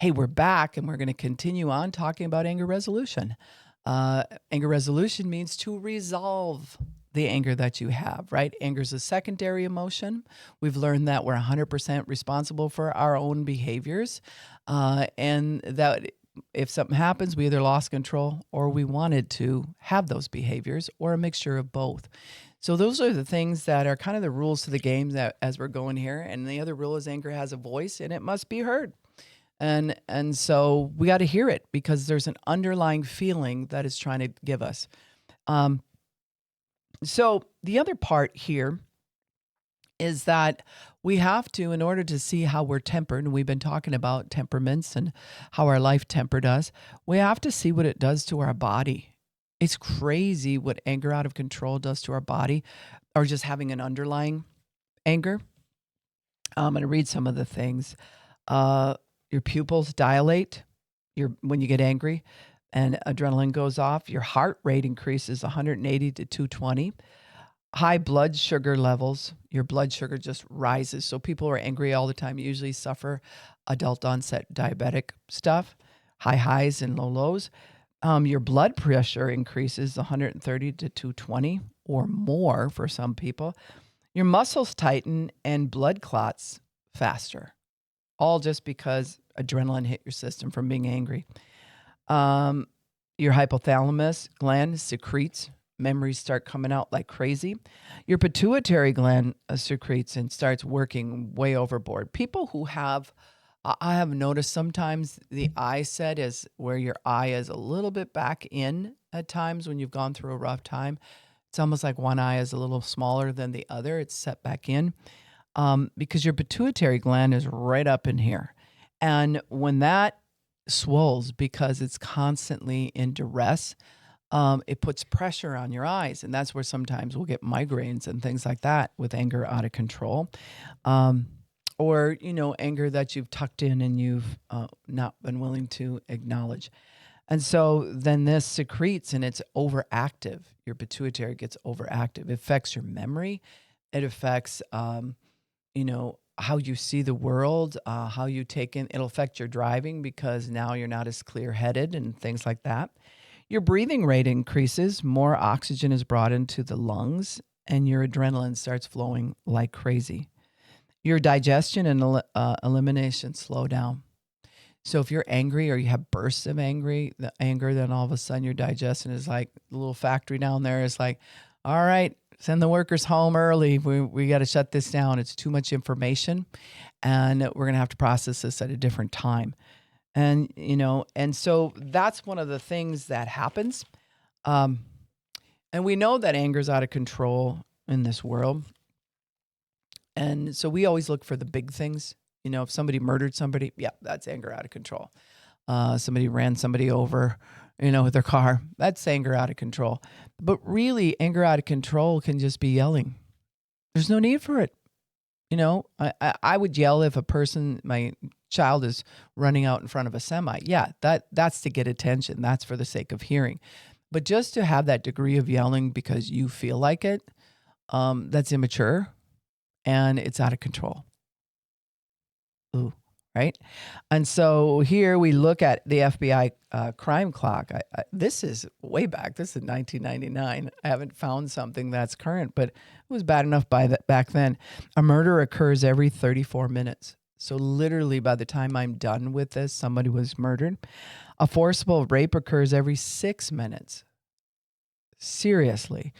Hey, we're back and we're going to continue on talking about anger resolution. Anger resolution means to resolve the anger that you have, right? Anger is a secondary emotion. We've learned that we're 100% responsible for our own behaviors. And that if something happens, we either lost control or we wanted to have those behaviors or a mixture of both. So those are the things that are kind of the rules to the game that as we're going here. And the other rule is anger has a voice and it must be heard. And so we got to hear it because there's an underlying feeling that it's trying to give us. Um, so the other part here is that we have to, in order to see how we're tempered, and we've been talking about temperaments and how our life tempered us, we have to see what it does to our body. It's crazy what anger out of control does to our body, or just having an underlying anger. I'm going to read some of the things. Your pupils dilate when you get angry and adrenaline goes off. Your heart rate increases 180 to 220. High blood sugar levels, your blood sugar just rises. So people who are angry all the time usually suffer adult onset diabetic stuff, high highs and low lows. Your blood pressure increases 130 to 220 or more for some people. Your muscles tighten and blood clots faster, all just because adrenaline hit your system from being angry. Your hypothalamus gland secretes. Memories start coming out like crazy. Your pituitary gland secretes and starts working way overboard. People who have, I have noticed sometimes the eye set is where your eye is a little bit back in at times when you've gone through a rough time. It's almost like one eye is a little smaller than the other. It's set back in because your pituitary gland is right up in here. And when that swells because it's constantly in duress, it puts pressure on your eyes. And that's where sometimes we'll get migraines and things like that with anger out of control. Or, anger that you've tucked in and you've not been willing to acknowledge. And so then this secretes and it's overactive. Your pituitary gets overactive. It affects your memory. It affects, how you see the world, how you take in. It'll affect your driving because now you're not as clear-headed and things like that. Your breathing rate increases. More oxygen is brought into the lungs and your adrenaline starts flowing like crazy. Your digestion and elimination slow down. So if you're angry or you have bursts of the anger, then all of a sudden your digestion is like the little factory down there is like, all right, send the workers home early. We got to shut this down. It's too much information and we're going to have to process this at a different time. And, and so that's one of the things that happens. And we know that anger is out of control in this world. And so we always look for the big things. If somebody murdered somebody, yeah, that's anger out of control. Somebody ran somebody over, with their car, that's anger out of control. But really, anger out of control can just be yelling. There's no need for it. I would yell if my child is running out in front of a semi. Yeah, that's to get attention. That's for the sake of hearing. But just to have that degree of yelling because you feel like it, that's immature and it's out of control. Ooh, right? And so here we look at the FBI crime clock. This is way back. This is 1999. I haven't found something that's current, but it was bad enough back then. A murder occurs every 34 minutes. So literally by the time I'm done with this, somebody was murdered. A forcible rape occurs every 6 minutes. Seriously.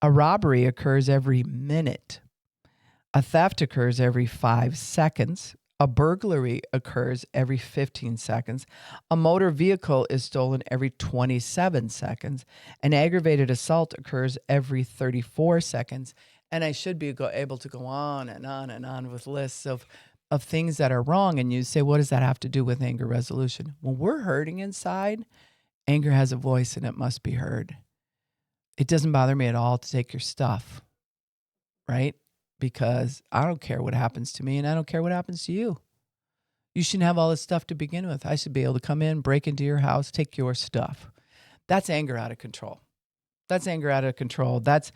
A robbery occurs every minute. A theft occurs every 5 seconds. A burglary occurs every 15 seconds. A motor vehicle is stolen every 27 seconds. An aggravated assault occurs every 34 seconds. And I should be able to go on and on and on with lists of things that are wrong. And you say, what does that have to do with anger resolution? When we're hurting inside, anger has a voice and it must be heard. It doesn't bother me at all to take your stuff, right? Because I don't care what happens to me and I don't care what happens to you. You shouldn't have all this stuff to begin with. I should be able to come in, break into your house, take your stuff. That's anger out of control. That's anger out of control. That's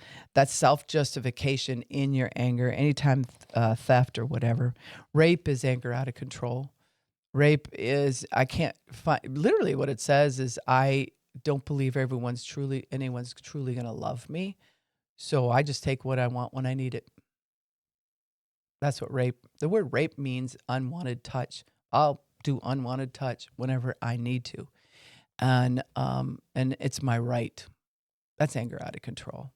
self-justification in your anger. Anytime theft or whatever. Rape is anger out of control. Rape is, I can't find, literally what it says is, I don't believe anyone's truly going to love me. So I just take what I want when I need it. That's what the word rape means, unwanted touch. I'll do unwanted touch whenever I need to. And it's my right. That's anger out of control.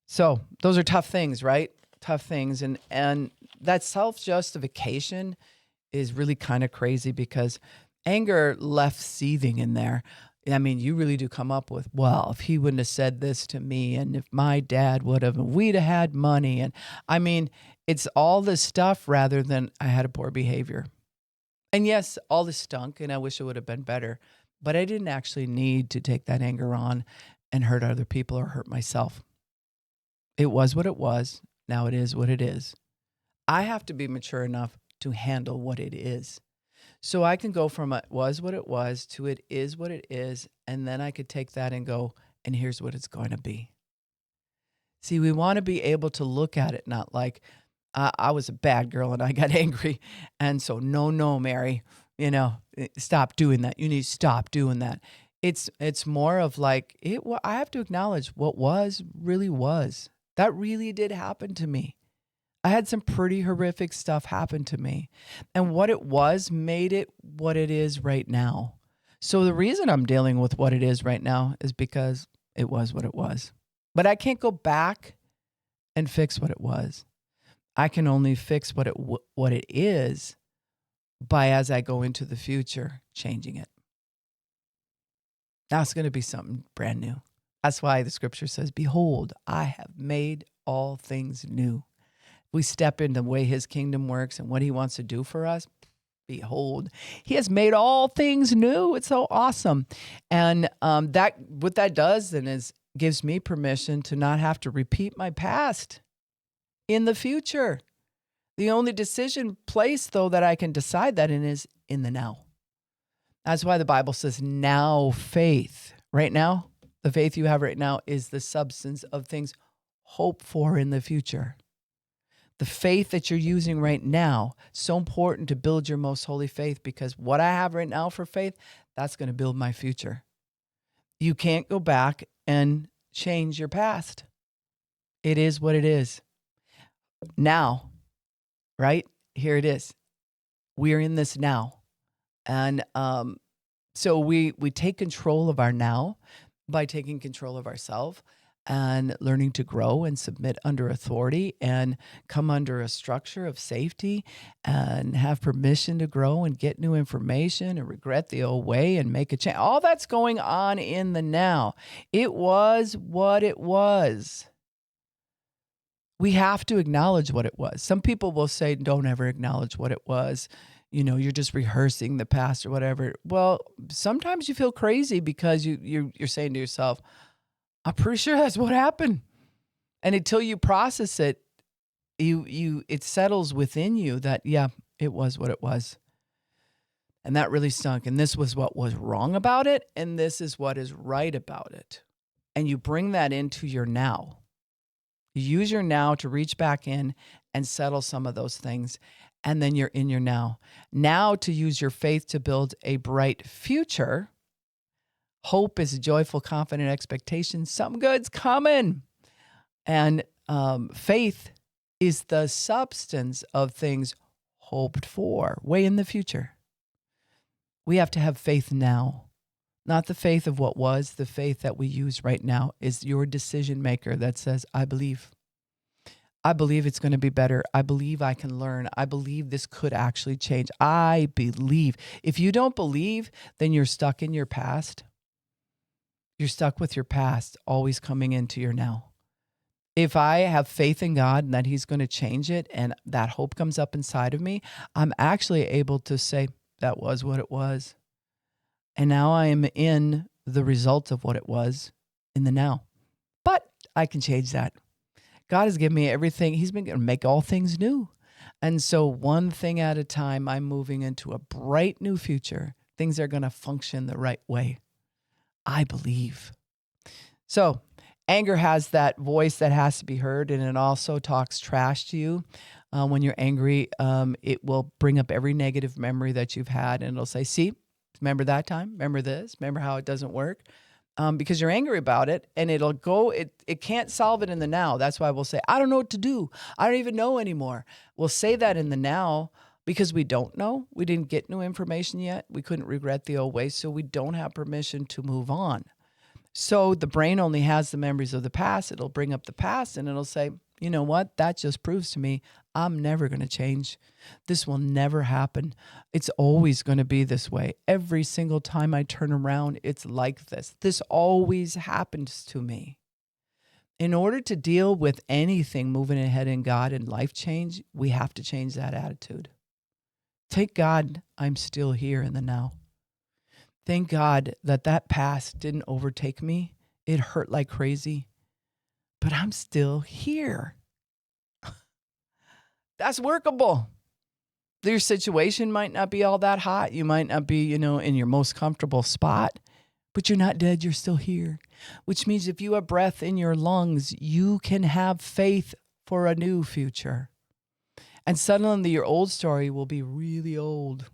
So those are tough things, right? Tough things. And that self-justification is really kind of crazy because anger left seething in there. I mean, you really do come up with, well, if he wouldn't have said this to me, and if my dad would have, and we'd have had money. And I mean, it's all this stuff rather than I had a poor behavior. And yes, all this stunk and I wish it would have been better, but I didn't actually need to take that anger on and hurt other people or hurt myself. It was what it was. Now it is what it is. I have to be mature enough to handle what it is. So I can go from it was what it was to it is what it is. And then I could take that and go, and here's what it's going to be. See, we want to be able to look at it, not like I was a bad girl and I got angry. And so, no, Mary, stop doing that. You need to stop doing that. It's more of like, I have to acknowledge what was really was. That really did happen to me. I had some pretty horrific stuff happen to me. And what it was made it what it is right now. So the reason I'm dealing with what it is right now is because it was what it was. But I can't go back and fix what it was. I can only fix what it is by, as I go into the future, changing it. Now it's going to be something brand new. That's why the scripture says, behold, I have made all things new. We step into the way his kingdom works and what he wants to do for us. Behold, he has made all things new. It's so awesome. And what that does then is gives me permission to not have to repeat my past in the future. The only place, though, that I can decide that in is in the now. That's why the Bible says now faith. Right now, the faith you have right now is the substance of things hoped for in the future. The faith that you're using right now, so important to build your most holy faith, because what I have right now for faith, that's going to build my future. You can't go back and change your past. It is what it is. Now, right? Here it is. We're in this now. And so we take control of our now by taking control of ourselves and learning to grow and submit under authority and come under a structure of safety and have permission to grow and get new information and regret the old way and make a change. All that's going on in the now. It was what it was. We have to acknowledge what it was. Some people will say, don't ever acknowledge what it was. You're just rehearsing the past or whatever. Well, sometimes you feel crazy because you're saying to yourself, I'm pretty sure that's what happened. And until you process it, it settles within you that, yeah, it was what it was. And that really stunk. And this was what was wrong about it. And this is what is right about it. And you bring that into your now. You use your now to reach back in and settle some of those things. And then you're in your now. Now to use your faith to build a bright future. Hope is a joyful, confident expectation. Something good's coming. And faith is the substance of things hoped for, way in the future. We have to have faith now. Not the faith of what was, the faith that we use right now is your decision maker that says, I believe. I believe it's going to be better. I believe I can learn. I believe this could actually change. I believe. If you don't believe, then you're stuck in your past. You're stuck with your past, always coming into your now. If I have faith in God and that he's going to change it and that hope comes up inside of me, I'm actually able to say, that was what it was. And now I am in the result of what it was in the now. But I can change that. God has given me everything. He's been going to make all things new. And so one thing at a time, I'm moving into a bright new future. Things are going to function the right way. I believe. So anger has that voice that has to be heard, and it also talks trash to you. When you're angry, it will bring up every negative memory that you've had, and it'll say, see, remember that time? Remember this? Remember how it doesn't work? Because you're angry about it, and it'll go, it can't solve it in the now. That's why we'll say, I don't know what to do. I don't even know anymore. We'll say that in the now because we don't know. We didn't get new information yet. We couldn't regret the old ways, so we don't have permission to move on. So the brain only has the memories of the past. It'll bring up the past and it'll say, you know what? That just proves to me I'm never going to change. This will never happen. It's always going to be this way. Every single time I turn around, it's like this. This always happens to me. In order to deal with anything moving ahead in God and life change, we have to change that attitude. Thank God I'm still here in the now. Thank God that past didn't overtake me. It hurt like crazy, but I'm still here. That's workable. Your situation might not be all that hot. You might not be, in your most comfortable spot, but you're not dead. You're still here, which means if you have breath in your lungs, you can have faith for a new future. And suddenly your old story will be really old.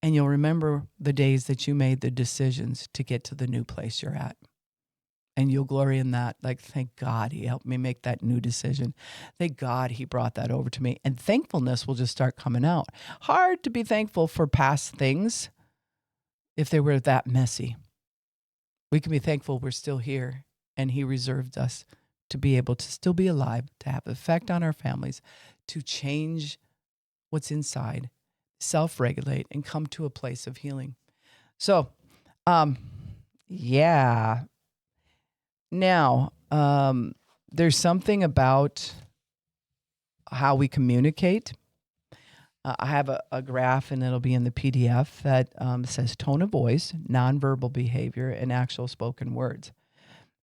And you'll remember the days that you made the decisions to get to the new place you're at. And you'll glory in that. Like, thank God he helped me make that new decision. Thank God he brought that over to me. And thankfulness will just start coming out. Hard to be thankful for past things if they were that messy. We can be thankful we're still here and he reserved us to be able to still be alive, to have effect on our families, to change what's inside, self-regulate, and come to a place of healing. So, yeah. Now, there's something about how we communicate. I have a graph, and it'll be in the PDF that says tone of voice, nonverbal behavior, and actual spoken words.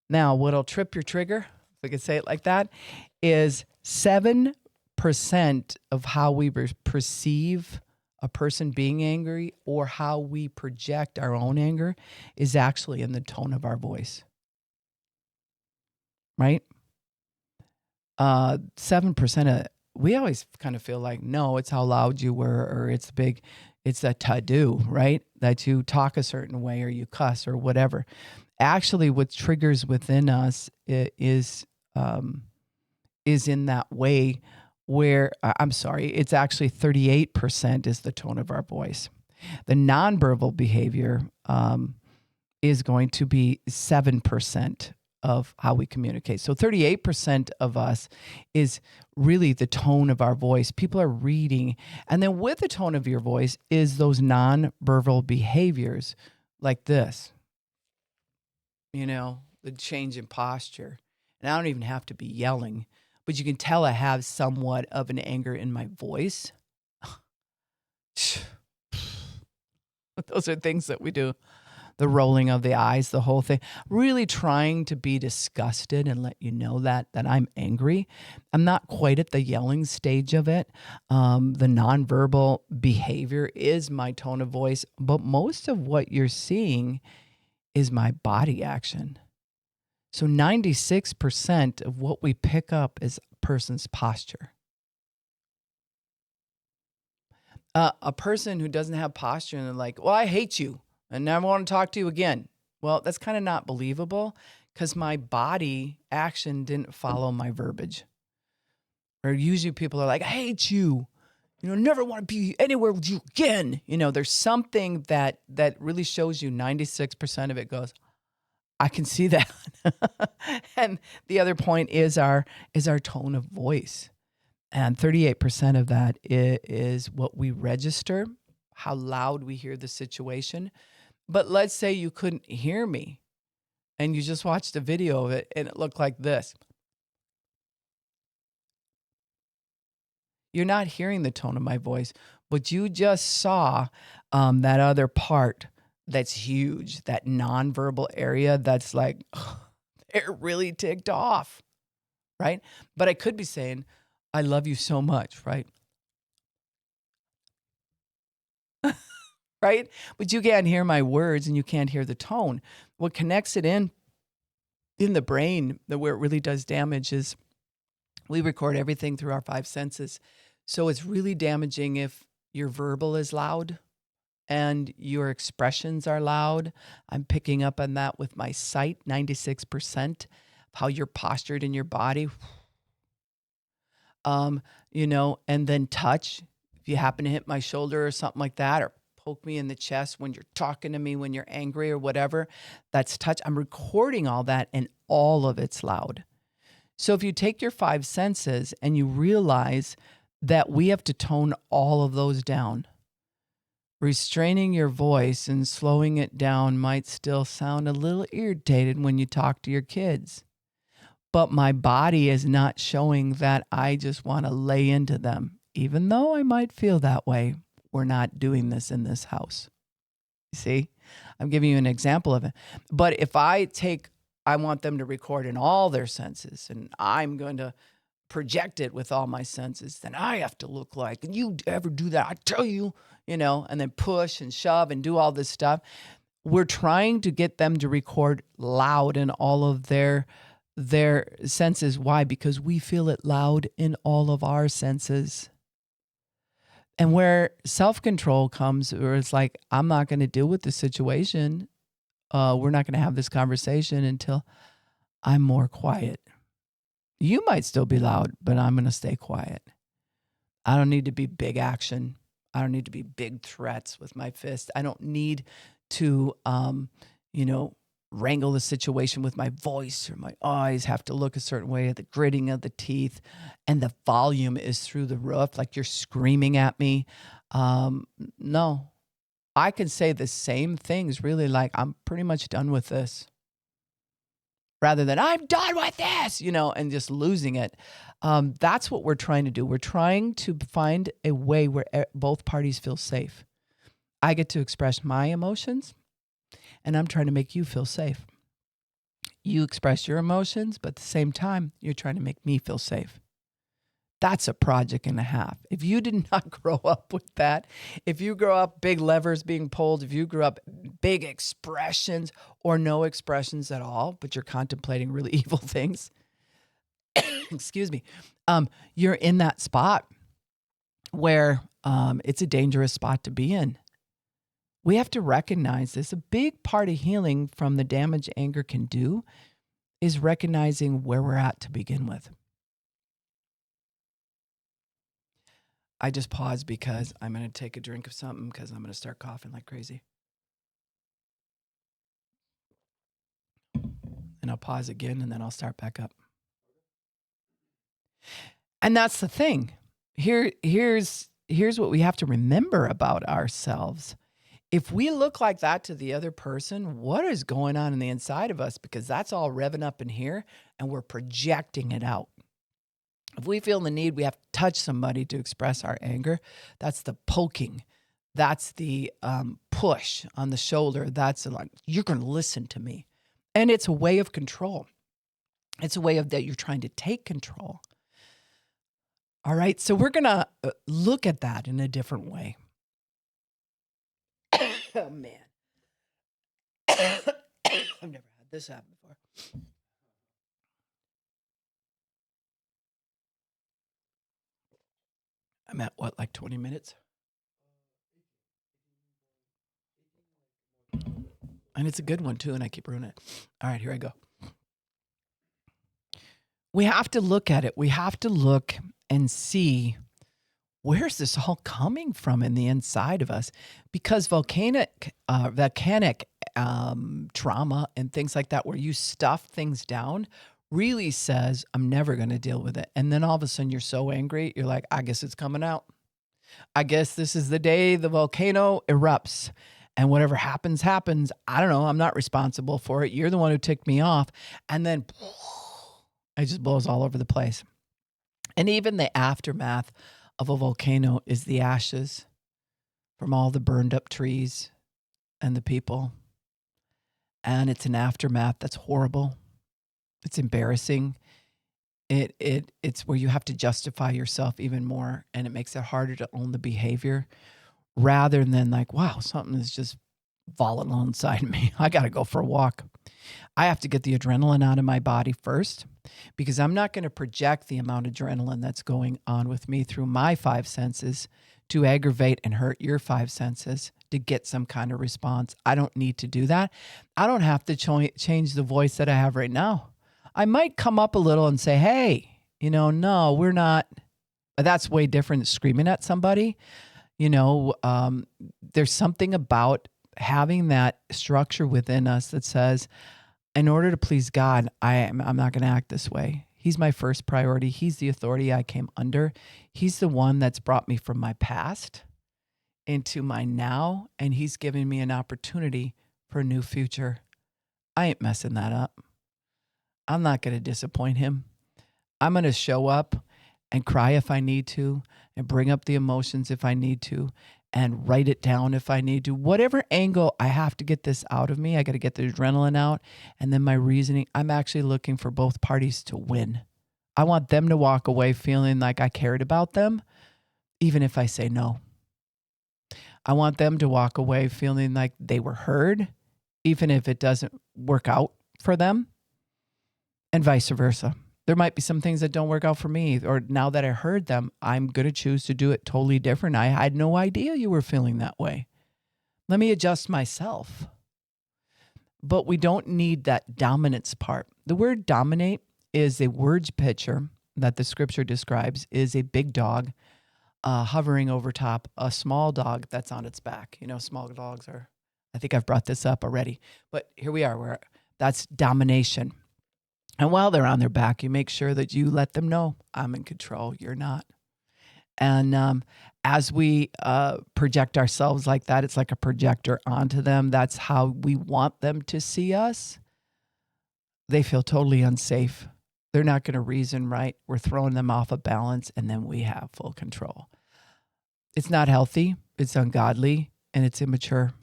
Now, what'll trip your trigger, if we could say it like that, is 7% of how we perceive a person being angry or how we project our own anger is actually in the tone of our voice. Right? 7% of, we always kind of feel like, no, it's how loud you were, or it's a to-do, right? That you talk a certain way or you cuss or whatever. Actually, what triggers within us is in that way where, it's actually 38% is the tone of our voice. The nonverbal behavior is going to be 7% of how we communicate. So 38% of us is really the tone of our voice. People are reading. And then with the tone of your voice is those nonverbal behaviors like this, the change in posture. And I don't even have to be yelling, but you can tell I have somewhat of an anger in my voice. Those are things that we do. The rolling of the eyes, the whole thing, really trying to be disgusted and let you know that I'm angry. I'm not quite at the yelling stage of it. The nonverbal behavior is my tone of voice, but most of what you're seeing is my body action. So 96% of what we pick up is a person's posture. A person who doesn't have posture and they're like, well, I hate you and never want to talk to you again. Well, that's kind of not believable because my body action didn't follow my verbiage. Or usually people are like, I hate you. Never want to be anywhere with you again. There's something that really shows you 96% of it goes, I can see that. And the other point is our tone of voice. And 38% of that is what we register, how loud we hear the situation. But let's say you couldn't hear me and you just watched a video of it and it looked like this. You're not hearing the tone of my voice, but you just saw that other part that's huge, that nonverbal area that's like, they're really ticked off, right? But I could be saying, I love you so much, right? Right? But you can't hear my words and you can't hear the tone. What connects it in the brain, where it really does damage, is We record everything through our five senses. So it's really damaging if your verbal is loud and your expressions are loud. I'm picking up on that with my sight, 96%, how you're postured in your body. And then touch. If you happen to hit my shoulder or something like that, or poke me in the chest when you're talking to me, when you're angry or whatever, that's touch. I'm recording all that and all of it's loud. So if you take your five senses and you realize that we have to tone all of those down, restraining your voice and slowing it down might still sound a little irritated when you talk to your kids. But my body is not showing that I just want to lay into them. Even though I might feel that way, we're not doing this in this house. You see, I'm giving you an example of it. But if I want them to record in all their senses and I'm going to project it with all my senses, then I have to look like, and you ever do that, I tell you, and then push and shove and do all this stuff. We're trying to get them to record loud in all of their senses. Why? Because we feel it loud in all of our senses. And where self-control comes, where it's like, I'm not going to deal with the situation. We're not going to have this conversation until I'm more quiet. You might still be loud, but I'm going to stay quiet. I don't need to be big action. I don't need to be big threats with my fist. I don't need to, wrangle the situation with my voice, or my eyes have to look a certain way, the gritting of the teeth, and the volume is through the roof, like you're screaming at me. No, I can say the same things, really, like I'm pretty much done with this, rather than I'm done with this, and just losing it. That's what we're trying to do. We're trying to find a way where both parties feel safe. I get to express my emotions, and I'm trying to make you feel safe. You express your emotions, but at the same time, you're trying to make me feel safe. That's a project and a half. If you did not grow up with that, if you grow up big levers being pulled, if you grew up big expressions or no expressions at all, but you're contemplating really evil things, excuse me, you're in that spot where it's a dangerous spot to be in. We have to recognize this. A big part of healing from the damage anger can do is recognizing where we're at to begin with. I just paused because I'm going to take a drink of something because I'm going to start coughing like crazy. And I'll pause again and then I'll start back up. And that's the thing. Here's what we have to remember about ourselves. If we look like that to the other person, what is going on in the inside of us? Because that's all revving up in here and we're projecting it out. If we feel the need, we have to touch somebody to express our anger. That's the poking. That's the push on the shoulder. That's like, you're going to listen to me. And it's a way of control. It's a way of that you're trying to take control. All right. So we're going to look at that in a different way. Oh, man. I've never had this happen before. I'm at what, like 20 minutes? And it's a good one too, and I keep ruining it. All right, here I go. We have to look at it. We have to look and see, where's this all coming from in the inside of us? Because volcanic trauma and things like that, where you stuff things down, really says, I'm never going to deal with it. And then all of a sudden you're so angry, you're like, I guess it's coming out. I guess this is the day the volcano erupts. And whatever happens, happens. I don't know. I'm not responsible for it. You're the one who ticked me off. And then it just blows all over the place. And even the aftermath of a volcano is the ashes from all the burned up trees and the people. And it's an aftermath that's horrible. It's embarrassing. It's where you have to justify yourself even more, and it makes it harder to own the behavior, rather than like, wow, something is just volatile inside me. I got to go for a walk. I have to get the adrenaline out of my body first. because I'm not going to project the amount of adrenaline that's going on with me through my five senses to aggravate and hurt your five senses to get some kind of response. I don't need to do that. I don't have to change the voice that I have right now. I might come up a little and say, hey, no, we're not. That's way different than screaming at somebody. There's something about having that structure within us that says, in order to please God, I'm not going to act this way. He's my first priority. He's the authority I came under. He's the one that's brought me from my past into my now, and he's giving me an opportunity for a new future. I ain't messing that up. I'm not going to disappoint him. I'm going to show up and cry if I need to, and bring up the emotions if I need to, and write it down if I need to. Whatever angle I have to get this out of me, I got to get the adrenaline out. And then my reasoning, I'm actually looking for both parties to win. I want them to walk away feeling like I cared about them, even if I say no. I want them to walk away feeling like they were heard, even if it doesn't work out for them, and vice versa. There might be some things that don't work out for me, or now that I heard them, I'm going to choose to do it totally different. I had no idea you were feeling that way. Let me adjust myself. But we don't need that dominance part. The word dominate is a word picture that the scripture describes is a big dog hovering over top a small dog that's on its back. Small dogs are, I think I've brought this up already, but here we are, that's domination. And while they're on their back, you make sure that you let them know, I'm in control, you're not. And as we project ourselves like that, it's like a projector onto them. That's how we want them to see us. They feel totally unsafe. They're not going to reason right. We're throwing them off of balance, and then we have full control. It's not healthy, it's ungodly, and it's immature.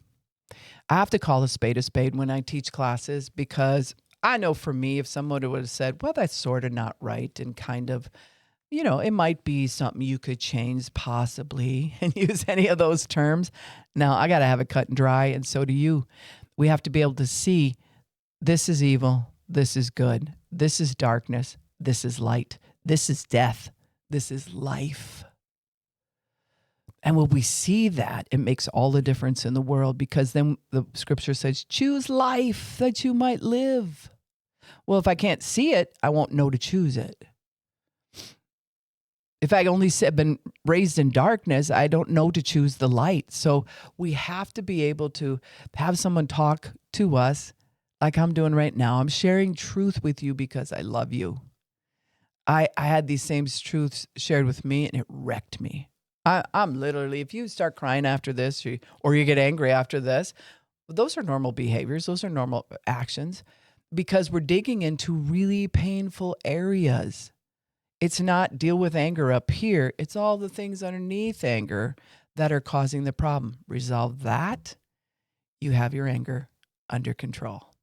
I have to call a spade when I teach classes, because I know for me, if someone would have said, well, that's sort of not right, and kind of, it might be something you could change possibly and use any of those terms. Now, I got to have it cut and dry, and so do you. We have to be able to see this is evil, this is good, this is darkness, this is light, this is death, this is life. And when we see that, it makes all the difference in the world, because then the scripture says, choose life that you might live. Well, if I can't see it, I won't know to choose it. If I only been raised in darkness, I don't know to choose the light. So we have to be able to have someone talk to us like I'm doing right now. I'm sharing truth with you because I love you. I had these same truths shared with me, and it wrecked me. I'm literally, if you start crying after this, or you get angry after this, those are normal behaviors. Those are normal actions, because we're digging into really painful areas. It's not deal with anger up here. It's all the things underneath anger that are causing the problem. Resolve that. You have your anger under control.